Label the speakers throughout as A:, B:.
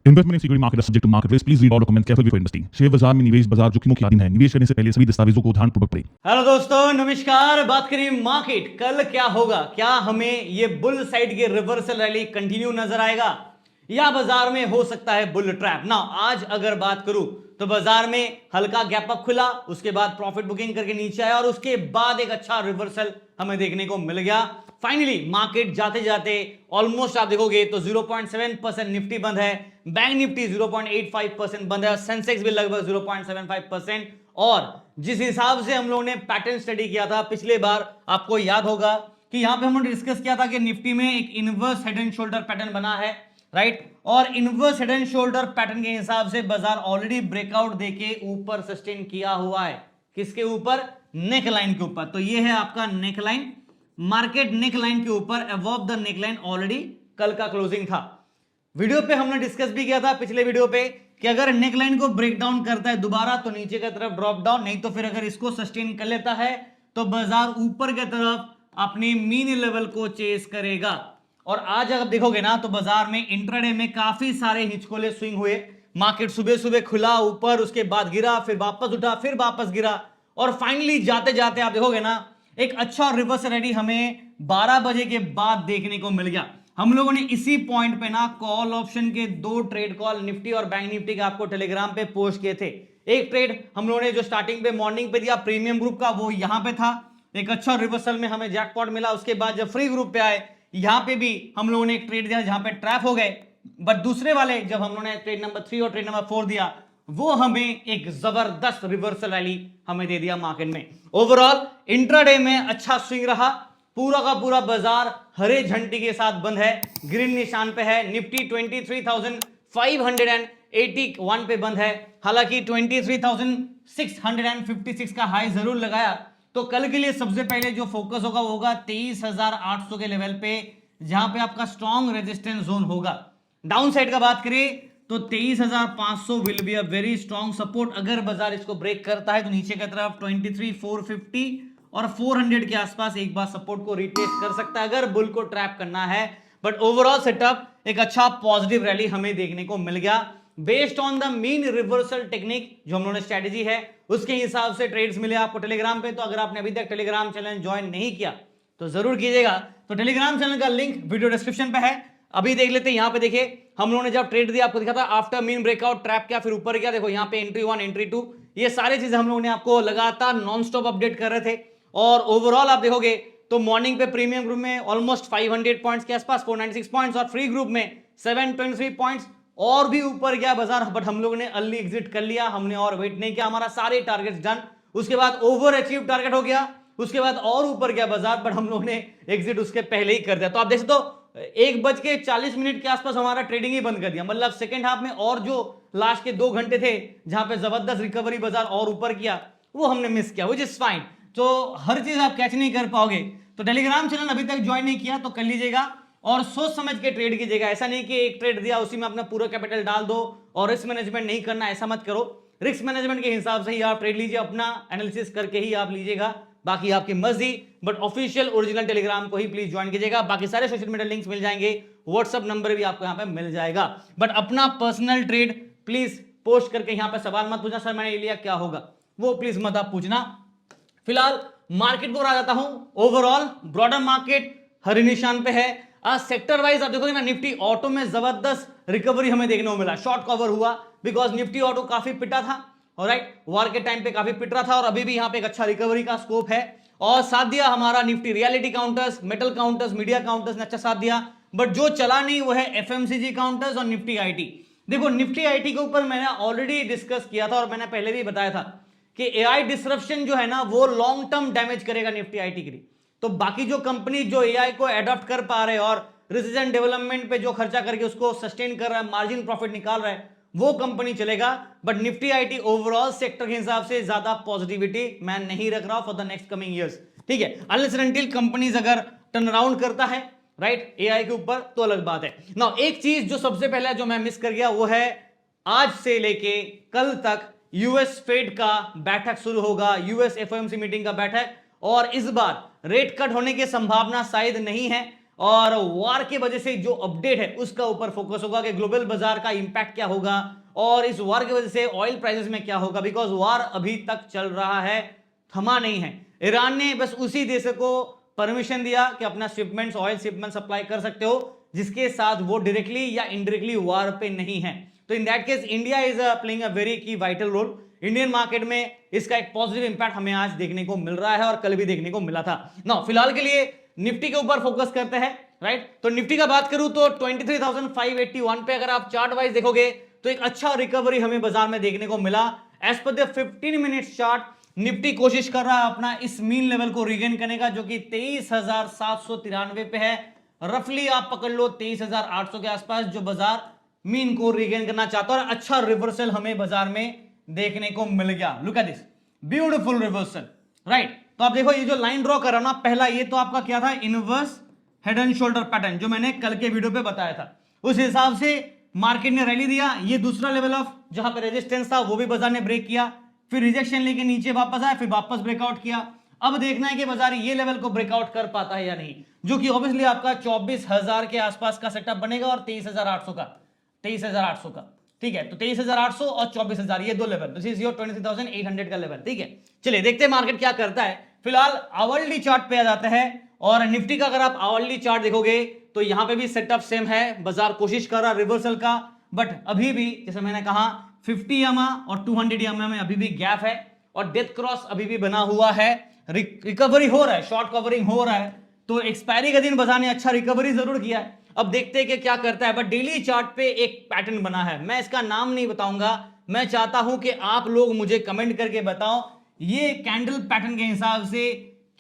A: Investment in security market is subject to market risk. Please read all documents carefully before investing. Share बाजार में निवेश बाजार जोखिमों की अधीन है। निवेश करने से पहले सभी दस्तावेजों को ध्यानपूर्वक पढ़ें।
B: हेलो दोस्तों, नमस्कार। बात करें मार्केट, कल क्या होगा? क्या हमें ये बुल साइड के रिवर्सल रैली कंटिन्यू नजर आएगा या बाजार में हो सकता है बुल ट्रैप? ना, आज अगर बात करूं तो बाजार में हल्का गैप अप खुला, उसके बाद प्रॉफिट बुकिंग करके नीचे आया और उसके बाद एक अच्छा रिवर्सल हमें देखने को मिल गया। फाइनली मार्केट जाते जाते ऑलमोस्ट आप देखोगे तो 0.7% निफ्टी बंद है, बैंक निफ्टी 0.85% बंद है और सेंसेक्स भी लगभग 0.75%। और जिस हिसाब से हम लोगों ने पैटर्न स्टडी किया था पिछले बार, आपको याद होगा कि यहां पे हम लोगों ने डिस्कस किया था कि निफ्टी में एक inverse head and shoulder pattern बना है, राइट? और inverse head and shoulder pattern के हिसाब से बाजार ऑलरेडी ब्रेकआउट देके ऊपर सस्टेन किया हुआ है। किसके ऊपर? नेक लाइन के ऊपर। तो ये है आपका neck line, market neck line के ऊपर, above the neck line already कल का क्लोजिंग था। वीडियो पे हमने डिस्कस भी किया था पिछले वीडियो पे कि अगर नेक लाइन को ब्रेक डाउन करता है दोबारा तो नीचे की तरफ ड्रॉप डाउन, नहीं तो फिर अगर इसको सस्टेन कर लेता है तो बाजार ऊपर की तरफ अपनी मीन लेवल को चेस करेगा। और आज अगर देखोगे ना तो बाजार में इंट्राडे में काफी सारे हिचकोले स्विंग हुए। मार्केट सुबह सुबह खुला ऊपर, उसके बाद गिरा, फिर वापस उठा, फिर वापस गिरा और फाइनली जाते जाते आप देखोगे ना एक अच्छा रिवर्स रैली हमें 12 बजे के बाद देखने को मिल गया। हम लोगों ने इसी पॉइंट पे ना कॉल ऑप्शन के 2 ट्रेड कॉल निफ्टी और बैंक निफ्टी के आपको टेलीग्राम पे पोस्ट किए थे। एक ट्रेड हम लोगों ने जो स्टार्टिंग पे मॉर्निंग पे दिया प्रीमियम ग्रुप का, वो यहां पे था, एक अच्छा रिवर्सल में हमें जैकपॉट मिला। उसके बाद जब फ्री ग्रुप पे आए यहां पे भी हम लोगों ने एक ट्रेड दिया जहां पे ट्रैप हो गए, बट दूसरे वाले जब हम लोगों ने ट्रेड नंबर 3 और ट्रेड नंबर 4 दिया वो हमें एक जबरदस्त रिवर्सल रैली हमें दे दिया मार्केट में। ओवरऑल इंट्राडे में अच्छा स्विंग रहा, पूरा का पूरा बाजार हरे झंडी के साथ बंद है, ग्रीन निशान पे है। निफ्टी 23,581 पे बंद है, हालांकि 23,656 का हाई जरूर लगाया। तो कल के लिए सबसे पहले जो फोकस होगा वो होगा 23,800 के लेवल पे, जहां पे आपका स्ट्रॉन्ग रेजिस्टेंस जोन होगा। डाउन साइड का बात करें तो 23,500 will be a very strong support. अगर बाजार इसको ब्रेक करता है तो नीचे की तरफ 23,450 और 400 के आसपास एक बार सपोर्ट को रिटेस्ट कर सकता है अगर बुल को ट्रैप करना है। बट ओवरऑल सेटअप एक अच्छा पॉजिटिव रैली हमें देखने को मिल गया based on the mean reversal technique जो हम लोगों ने स्ट्रेटेजी है उसके हिसाब से ट्रेड्स मिले आपको टेलीग्राम पे। तो अगर आपने अभी तक टेलीग्राम चैनल ज्वाइन नहीं किया तो जरूर कीजिएगा। तो टेलीग्राम चैनल का लिंक वीडियो डिस्क्रिप्शन पे है, अभी देख लेते हैं। यहां पे देखिए हम लोगों ने जब ट्रेड दिया आपको दिखा था आफ्टर मीन ब्रेकआउट ट्रैप क्या, फिर ऊपर गया। देखो यहां पे एंट्री 1 एंट्री 2 ये सारी चीजें हम लोगों ने आपको लगातार नॉन स्टॉप अपडेट कर रहे थे। और ओवरऑल आप देखोगे तो मॉर्निंग पे प्रीमियम ग्रुप में ऑलमोस्ट 500 पॉइंट्स के आसपास 496 पॉइंट्स और फ्री ग्रुप में 723 पॉइंट्स और भी ऊपर गया बाजार। बट हम लोगों ने अर्ली एग्जिट कर लिया, हमने और वेट नहीं किया, हमारा सारे टारगेट्स डन। उसके बाद ओवर अचीव टारगेट हो गया, उसके बाद और ऊपर गया बाजार, बट हम लोगों ने एग्जिट उसके पहले ही कर दिया। तो आप देख सकते हो 1:40 के आसपास हमारा ट्रेडिंग ही बंद कर दिया। मतलब सेकंड हाफ में और जो लास्ट के 2 घंटे थे जहां पे जबरदस्त रिकवरी बाजार और ऊपर किया वो हमने मिस किया, व्हिच इज फाइन। तो हर चीज आप कैच नहीं कर पाओगे। तो टेलीग्राम चैनल अभी तक ज्वाइन नहीं किया तो कर लीजिएगा और सोच समझ के ट्रेड कीजिएगा। ऐसा नहीं कि एक ट्रेड दिया उसी में अपना पूरा कैपिटल डाल दो और रिस्क मैनेजमेंट नहीं करना, ऐसा मत करो। रिस्क मैनेजमेंट के हिसाब से ही आप ट्रेड लीजिए, अपना एनालिसिस करके ही आप लीजिएगा, बाकी आपकी मर्जी। बट ऑफिशियल ओरिजिनल टेलीग्राम को ही प्लीज ज्वाइन कीजिएगा। बाकी सारे सोशल मीडिया लिंक्स मिल जाएंगे, व्हाट्सएप नंबर भी आपको यहाँ पे मिल जाएगा। बट अपना पर्सनल ट्रेड प्लीज पोस्ट करके यहाँ पे सवाल मत पूछना, सर मैंने ये लिया क्या होगा, वो प्लीज मत आप पूछना। फिलहाल मार्केट को आ जाता हूं। ओवरऑल ब्रॉडर मार्केट हरी निशान पे है। आज सेक्टर वाइज आप देखोगे ना, निफ्टी ऑटो में जबरदस्त रिकवरी हमें देखने को मिला, शॉर्ट कवर हुआ बिकॉज निफ्टी ऑटो काफी पिटा था, ऑलराइट, वॉर के टाइम पे काफी पिट रहा था और अभी भी यहां पे एक अच्छा रिकवरी का स्कोप है। और साथ दिया हमारा Nifty reality counters, metal counters, media counters ने अच्छा साथ दिया। बट जो चला नहीं वो है एफएमसीजी काउंटर्स और निफ्टी आईटी। देखो निफ्टी आईटी के ऊपर मैंने ऑलरेडी डिस्कस किया था और मैंने पहले भी बताया था कि एआई डिसरप्शन जो है ना वो लॉन्ग टर्म डैमेज करेगा निफ्टी आईटी के लिए। तो बाकी जो कंपनी जो एआई को एडॉप्ट कर पा रहे हैं और रिसर्च एंड डेवलपमेंट पे जो खर्चा करके उसको सस्टेन कर रहा है, मार्जिन प्रॉफिट निकाल रहा है, वो कंपनी चलेगा। But Nifty IT overall sector के हिसाब से ज्यादा पॉजिटिविटी मैं नहीं रख रहा for the next coming years, ठीक है। अनलेस एंड अनटिल कंपनीज अगर टर्न अराउंड करता है, राइट, एआई के ऊपर तो अलग बात है। नाउ एक चीज जो सबसे पहले जो मैं मिस कर गया वो है आज से लेके कल तक यूएस फेड का बैठक शुरू होगा, यूएस एफओएमसी मीटिंग का बैठक, और इस बार रेट कट होने की संभावना शायद नहीं है। और वॉर की वजह से जो अपडेट है उसका ऊपर फोकस होगा कि ग्लोबल बाजार का इंपैक्ट क्या होगा और इस वॉर की वजह से ऑयल प्राइसेस में क्या होगा, बिकॉज वॉर अभी तक चल रहा है, थमा नहीं है। ईरान ने बस उसी देश को परमिशन दिया कि अपना शिपमेंट्स, ऑयल शिपमेंट सप्लाई कर सकते हो, जिसके साथ वो डायरेक्टली या इनडायरेक्टली वॉर पे नहीं है। तो in that case India is playing a very की वाइटल रोल। इंडियन मार्केट में इसका एक पॉजिटिव इंपैक्ट हमें आज देखने को मिल रहा है और कल भी देखने को मिला था। ना फिलहाल के लिए निफ्टी के ऊपर फोकस करते हैं, राइट। तो निफ्टी का बात करूं तो 23,581 पे अगर आप चार्ट वाइज देखोगे तो एक अच्छा रिकवरी हमें बाजार में देखने को मिला। As per the 15 minute chart Nifty कोशिश कर रहा है अपना इस मीन लेवल को रिगेन करने का, जो कि 23,793 पे है। रफली आप पकड़ लो 23,800 के आसपास जो बाजार मीन को रिगेन करना चाहता है और अच्छा रिवर्सल हमें बाजार में देखने को मिल गया। Look at this beautiful reversal, right. तो आप देखो ये जो लाइन ड्रॉ कर रहा हूं ना, पहला ये तो आपका क्या था, inverse head and shoulder pattern, जो मैंने कल के वीडियो पे बताया था। उस हिसाब से मार्केट ने रैली दिया। ये दूसरा लेवल ऑफ जहां पे रेजिस्टेंस था वो भी बाजार ने ब्रेक किया, फिर रिजेक्शन लेके नीचे वापस आया, फिर वापस ब्रेकआउट किया। अब देखना है कि बाजार ये लेवल को ब्रेकआउट कर पाता है या नहीं, जो कि ऑब्वियसली आपका 24,000 के आसपास का सेटअप बनेगा और 23,800 का, 23,800 का, ठीक है। तो 23,800 और 24,000 ये दो लेवल, दिस इज योर 23,800 का लेवल, ठीक है। चलिए देखते हैं मार्केट क्या करता है। फिलहाल आवरली चार्ट पे आ जाता है और निफ्टी का अगर आप आवरली चार्ट देखोगे तो यहां पे भी सेटअप सेम है, बाजार कोशिश कर रहा है रिवर्सल का, बट अभी भी जैसे मैंने कहा 50 EMA और 200 EMA में अभी भी गैप है और डेथ क्रॉस अभी भी बना हुआ है। रिकवरी हो रहा है, शॉर्ट कवरिंग हो रहा है, तो एक्सपायरी का दिन बाजार ने अच्छा रिकवरी जरूर किया है। अब देखते हैं कि क्या करता है, बट डेली चार्ट पे एक पैटर्न बना है, मैं इसका नाम नहीं बताऊंगा, मैं चाहता हूं कि आप लोग मुझे कमेंट करके बताओ ये कैंडल पैटर्न के हिसाब से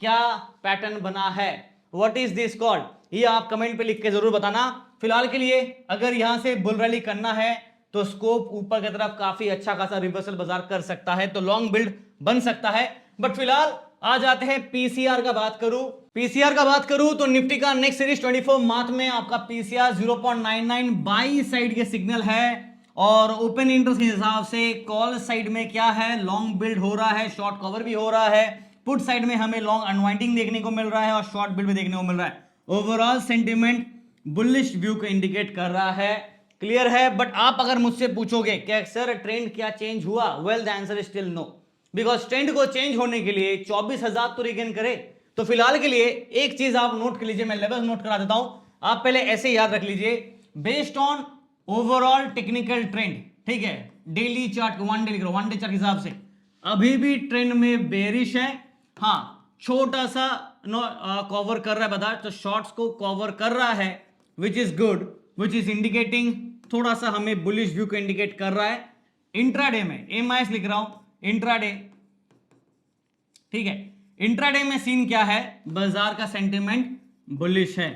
B: क्या पैटर्न बना है, व्हाट इज दिस कॉल्ड, ये आप कमेंट पे लिख के जरूर बताना। फिलहाल के लिए अगर यहां से बुल रैली करना है तो स्कोप ऊपर की तरफ काफी अच्छा खासा रिवर्सल बाजार कर सकता है, तो लॉन्ग बिल्ड बन सकता है। बट फिलहाल आ जाते हैं पीसीआर का बात करूं, पीसीआर का बात करूं तो निफ्टी का नेक्स्ट सीरीज 24 मार्च में आपका पीसीआर 0.99 बाई साइड के सिग्नल है और ओपन इंटरेस्ट के हिसाब से कॉल साइड में क्या है, लॉन्ग बिल्ड हो रहा है, शॉर्ट कवर भी हो रहा है, पुट साइड में हमें लॉन्ग अनवाइंडिंग देखने को मिल रहा है और शॉर्ट बिल्ड भी देखने को मिल रहा है। ओवरऑल सेंटिमेंट बुलिश व्यू को इंडिकेट कर रहा है, क्लियर है। बट आप अगर मुझसे पूछोगे कि सर ट्रेंड क्या चेंज हुआ, well the answer is still no, because trend को चेंज होने के लिए 24,000 तो रिगेन करे। तो फिलहाल के लिए एक चीज आप नोट कर लीजिए, मैं लेवल नोट करा देता हूं, आप पहले ऐसे याद रख लीजिए, based on overall technical trend, ठीक है, daily chart, one day chart के हिसाब से अभी भी ट्रेंड में बेरिश है। हाँ, छोटा सा कवर कर रहा है बाजार, तो शॉर्ट्स को कवर कर रहा है, which is good, which is indicating थोड़ा सा हमें बुलिश व्यू को इंडिकेट कर रहा है। इंट्राडे में एमआईएस लिख रहा हूं, इंट्राडे, ठीक है, इंट्राडे में सीन क्या है, बाजार का सेंटिमेंट बुलिश है,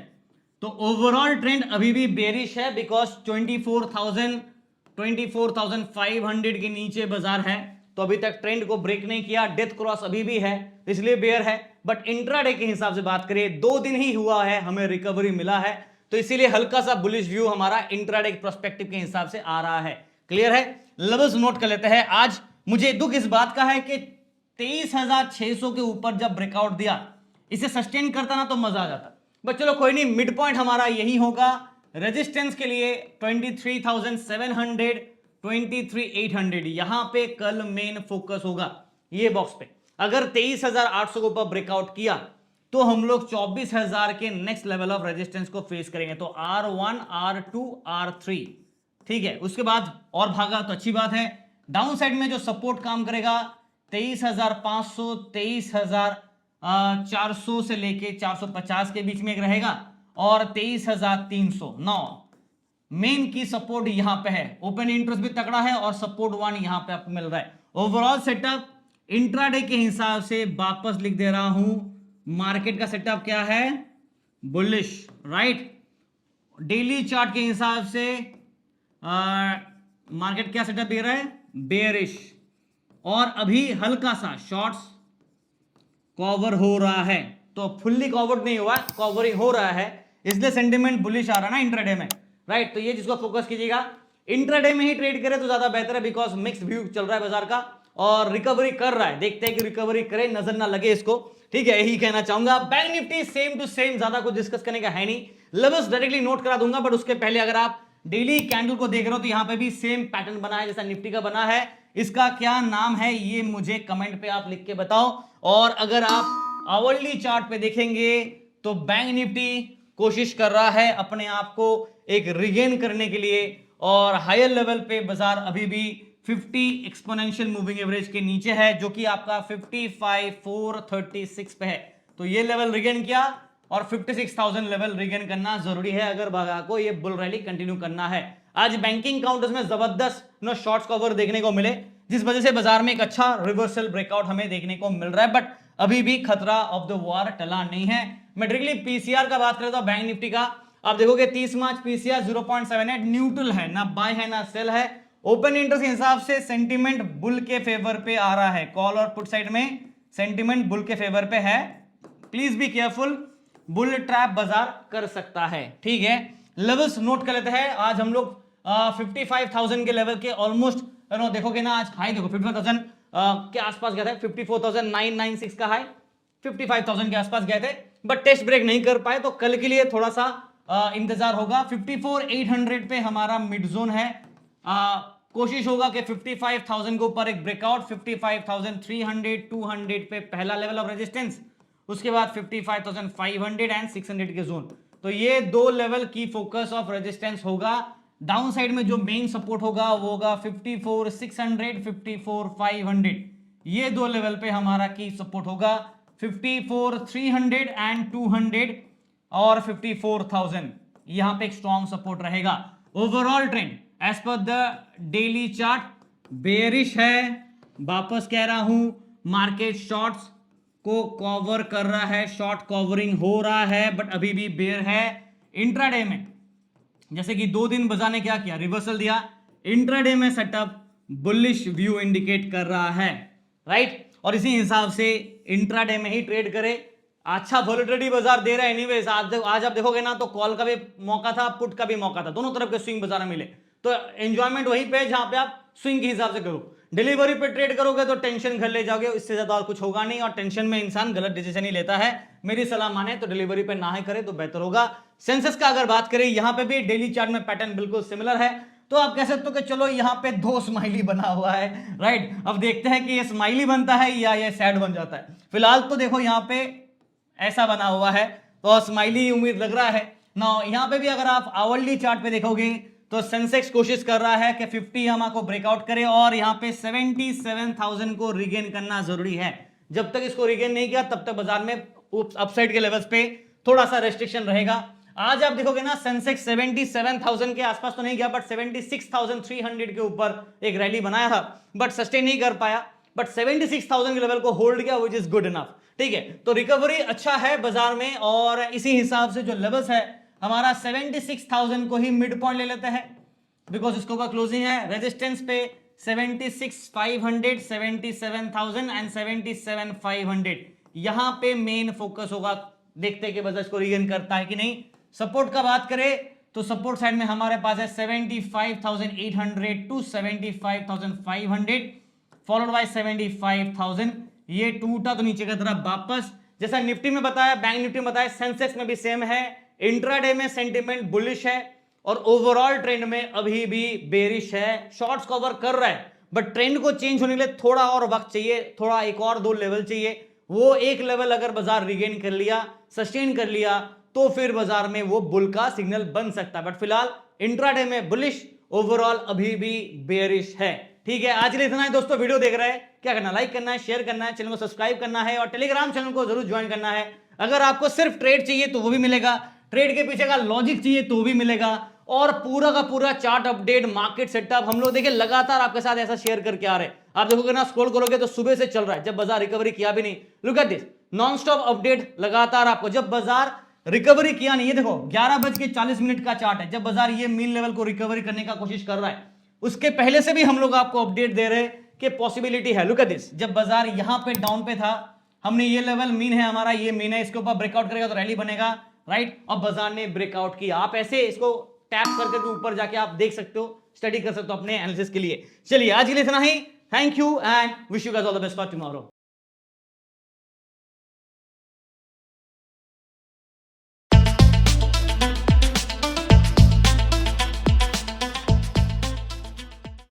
B: तो ओवरऑल ट्रेंड अभी भी बेरिश है, बिकॉज 24,500 के नीचे बाजार है, तो अभी तक ट्रेंड को ब्रेक नहीं किया, डेथ क्रॉस अभी भी है, इसलिए बेयर है। बट इंट्राडे के हिसाब से बात करें, 2 दिन ही हुआ है, हमें रिकवरी मिला है, तो इसीलिए हल्का सा बुलिश व्यू हमारा इंट्राडे प्रोस्पेक्टिव के हिसाब से आ रहा है, क्लियर है। लेवल्स नोट कर लेते हैं। आज मुझे दुख इस बात का है कि 23,600 के ऊपर जब ब्रेकआउट दिया, इसे सस्टेन करता ना तो मजा आ जाता, बट चलो कोई नहीं, मिड पॉइंट हमारा यही होगा। रेजिस्टेंस के लिए 23,700, 23,800, यहां पे कल मेन फोकस होगा, ये बॉक्स पे। अगर 23,800 के ऊपर ब्रेकआउट किया तो हम लोग 24,000 के नेक्स्ट लेवल ऑफ रेजिस्टेंस को फेस करेंगे, तो R1, R2, R3, ठीक है। उसके बाद और भागा तो अच्छी बात है। डाउन साइड में जो सपोर्ट काम करेगा 23,500, 23,400 से लेके 450 के बीच में एक रहेगा और 23,300। नौ मेन की सपोर्ट यहां पे है, ओपन इंटरेस्ट भी तगड़ा है और सपोर्ट 1 यहां पे आपको मिल रहा है। ओवरऑल सेटअप इंट्राडे के हिसाब से वापस लिख दे रहा हूं, मार्केट का सेटअप क्या है, बुलिश, राइट। डेली चार्ट के हिसाब से मार्केट क्या सेटअप दे रहा है, बेयरिश, और अभी हल्का सा शॉर्ट्स कवर हो रहा है, तो फुल्ली कवर्ड नहीं हुआ, कवरिंग हो रहा है, इसलिए सेंटिमेंट बुलिश आ रहा है ना इंट्राडे में, राइट। तो ये जिसको फोकस कीजिएगा, इंट्राडे में ही ट्रेड करे तो ज्यादा बेहतर है, बिकॉज मिक्स व्यू चल रहा है बाजार का और रिकवरी कर रहा है, देखते हैं कि रिकवरी करे, नजर ना लगे इसको, ठीक है, यही कहना चाहूंगा। Bank Nifty same to same, ज्यादा कुछ डिस्कस करने का है नहीं। लेवल्स डायरेक्टली नोट करा दूंगा, बट उसके पहले अगर आप डेली कैंडल को देख रहे हो तो यहां पे भी सेम पैटर्न बना है जैसा निफ्टी का बना है। इसका क्या नाम है ये मुझे कमेंट पे आप लिख के बताओ। और अगर आप आवरली चार्ट पे देखेंगे तो बैंक निफ्टी कोशिश कर रहा है अपने आप को एक रिगेन करने के लिए, और हायर लेवल पे बाजार अभी भी 50 एक्सपोनेंशियल मूविंग एवरेज के नीचे है, जो कि आपका 55,436 पे है। तो ये लेवल रिगेन किया और 56,000 लेवल रिगेन करना जरूरी है अगर बाजार को ये बुल रैली कंटिन्यू करना है। आज बैंकिंग काउंटर्स में जबरदस्त शॉर्ट्स कवर देखने को मिले, जिस वजह से बाजार में एक अच्छा रिवर्सल ब्रेकआउट हमें देखने को मिल रहा है, बट अभी भी खतरा ऑफ द वॉर टला नहीं है। मैं डायरेक्टली पीसीआर का बात करता हूं बैंक निफ्टी का, आप देखोगे 30 मार्च पीसीआर 0.78 न्यूट्रल है, ना बाय है ना सेल है। ओपन इंटरेस्ट के हिसाब से सेंटीमेंट बुल के फेवर पे आ रहा है, कॉल और पुट साइड में सेंटीमेंट बुल के फेवर पे है। Please be careful, bull trap बाजार कर सकता है, ठीक है। लेवल्स नोट कर लेते हैं। आज हम लोग 55,000 के लेवल के ऑलमोस्ट देखोगे ना, आज हाई देखो 55,000 के आसपास गया था, 54,996 का हाई 55,000 के आसपास गए थे, बट टेस्ट ब्रेक नहीं कर पाए, तो कल के लिए थोड़ा सा इंतजार होगा। 54,800 पे हमारा मिड जोन है। कोशिश होगा कि 55,000 के ऊपर एक ब्रेकआउट, 55,300 200 पे पहला लेवल ऑफ रेजिस्टेंस, उसके बाद 55,500 एंड 600 के जोन। तो ये दो लेवल की फोकस ऑफ रेजिस्टेंस होगा। डाउन साइड में जो मेन सपोर्ट होगा वो होगा 54,600 54,500, ये दो लेवल पे हमारा की सपोर्ट होगा। 54,300 एंड 200 और 54,000 यहां पे एक स्ट्रॉन्ग सपोर्ट रहेगा। Overall trend as per the daily chart bearish है। वापस कह रहा हूं, मार्केट शॉर्ट्स को कवर कर रहा है, शॉर्ट कवरिंग हो रहा है, बट अभी भी बेयर है। इंट्राडे में जैसे कि 2 दिन बाजार ने क्या किया, रिवर्सल दिया। इंट्राडे में सेटअप बुलिश व्यू इंडिकेट कर रहा है, राइट। और इसी हिसाब से इंट्राडे में ही ट्रेड करे। अच्छा वॉलेटिलिटी बाजार दे रहा है एनीवेज। आज आप देखोगे ना तो कॉल का भी मौका था, पुट का भी मौका था, दोनों तरफ के स्विंग बाजार में मिले। तो एंजॉयमेंट वहीं पे जहां पे आप स्विंग के हिसाब से करो। डिलीवरी पे ट्रेड करोगे तो टेंशन घर ले जाओगे, इससे ज्यादा और कुछ होगा नहीं, और टेंशन में इंसान गलत डिसीजन ही लेता है। मेरी सलाह माने तो डिलीवरी पे ना ही करे तो बेहतर होगा। सेंसेक्स का अगर बात करें, यहां पे भी डेली चार्ट में पैटर्न बिल्कुल सिमिलर है। तो आप कह सकते हो कि चलो यहाँ पे 2 स्माइली बना हुआ है, राइट। अब देखते हैं कि ये स्माइली बनता है या ये सैड बन जाता है। फिलहाल तो देखो यहाँ पे ऐसा बना हुआ है, तो स्माइली उम्मीद लग रहा है ना। यहाँ पे भी अगर आप आवरली चार्ट पे देखोगे तो सेंसेक्स कोशिश कर रहा है कि 50 EMA को ब्रेकआउट करे, और यहाँ पे 77,000 को रिगेन करना जरूरी है। जब तक इसको रिगेन नहीं किया तब तक बाजार में अपसाइड के लेवल्स पे थोड़ा सा रेस्ट्रिक्शन रहेगा। आज आप देखोगे ना, सेंसेक्स 77,000 के आसपास तो नहीं गया, बट 76,300 के ऊपर एक रैली बनाया था, बट सस्टेन नहीं कर पाया, बट 76,000 के लेवल को होल्ड किया, विच इज गुड इनफ, ठीक है। तो रिकवरी अच्छा है बाजार में, और इसी हिसाब से जो लेवल्स है हमारा 76,000 को ही मिड पॉइंट ले लेते हैं, बिकॉज इसको का क्लोजिंग है। रेजिस्टेंस पे 76,500 77,000 एंड 77,500 यहां पे मेन फोकस होगा। देखते हैं कि बाजार इसको रीगेन करता है कि नहीं। सपोर्ट का बात करें तो सपोर्ट साइड में हमारे पास है 75,800 टू 75,500 फॉलोड बाय 75,000। ये टूटा तो नीचे की तरफ वापस, जैसा निफ्टी में बताया, बैंक निफ्टी में बताया, सेंसेक्स में भी सेम है। इंट्राडे में सेंटीमेंट बुलिश है, और ओवरऑल ट्रेंड में अभी भी बेरिश है। शॉर्ट्स कवर कर रहा है, बट ट्रेंड को चेंज होने के लिए थोड़ा और वक्त चाहिए, थोड़ा एक और 2 लेवल चाहिए। वो एक लेवल अगर बाजार रिगेन कर लिया, सस्टेन कर लिया, तो फिर बाजार में वो बुल का सिग्नल बन सकता है। बट फिलहाल इंट्राडे में बुलिश, ओवरऑल अभी भी बेरिश है, ठीक है। आज के लिए इतना है दोस्तों। वीडियो देख रहे हैं, क्या करना, लाइक करना है, शेयर करना है, चैनल को सब्सक्राइब करना है, और टेलीग्राम चैनल को जरूर ज्वाइन करना है। अगर आपको सिर्फ ट्रेड चाहिए तो वो भी मिलेगा, ट्रेड के पीछे का लॉजिक चाहिए तो भी मिलेगा, और पूरा का पूरा चार्ट अपडेट, मार्केट सेटअप हम लोग देखिए लगातार आपके साथ ऐसा शेयर करके आ रहे हैं। आप देखोगे ना, स्क्रॉल करोगे तो सुबह से चल रहा है, जब बाजार रिकवरी किया भी नहीं। Look at this, non stop update लगातार आपको। जब बाजार रिकवरी किया नहीं, ये देखो 11:40 का चार्ट है, जब बाजार ये मीन लेवल को रिकवरी करने का कोशिश कर रहा है, उसके पहले से भी हम लोग आपको अपडेट दे रहे हैं कि पॉसिबिलिटी है। लुक एट दिस, जब बाजार यहां पे डाउन पे था, हमने ये लेवल मीन है हमारा, ये मीन है, इसके ऊपर ब्रेकआउट करेगा तो रैली बनेगा, राइट। अब बाजार ने ब्रेकआउट किया। आप ऐसे इसको टैप करके ऊपर जाके आप देख सकते हो, स्टडी कर सकते हो अपने एनालिसिस के लिए। चलिए आज के लिए इतना ही। Thank you and wish you guys all the best for tomorrow.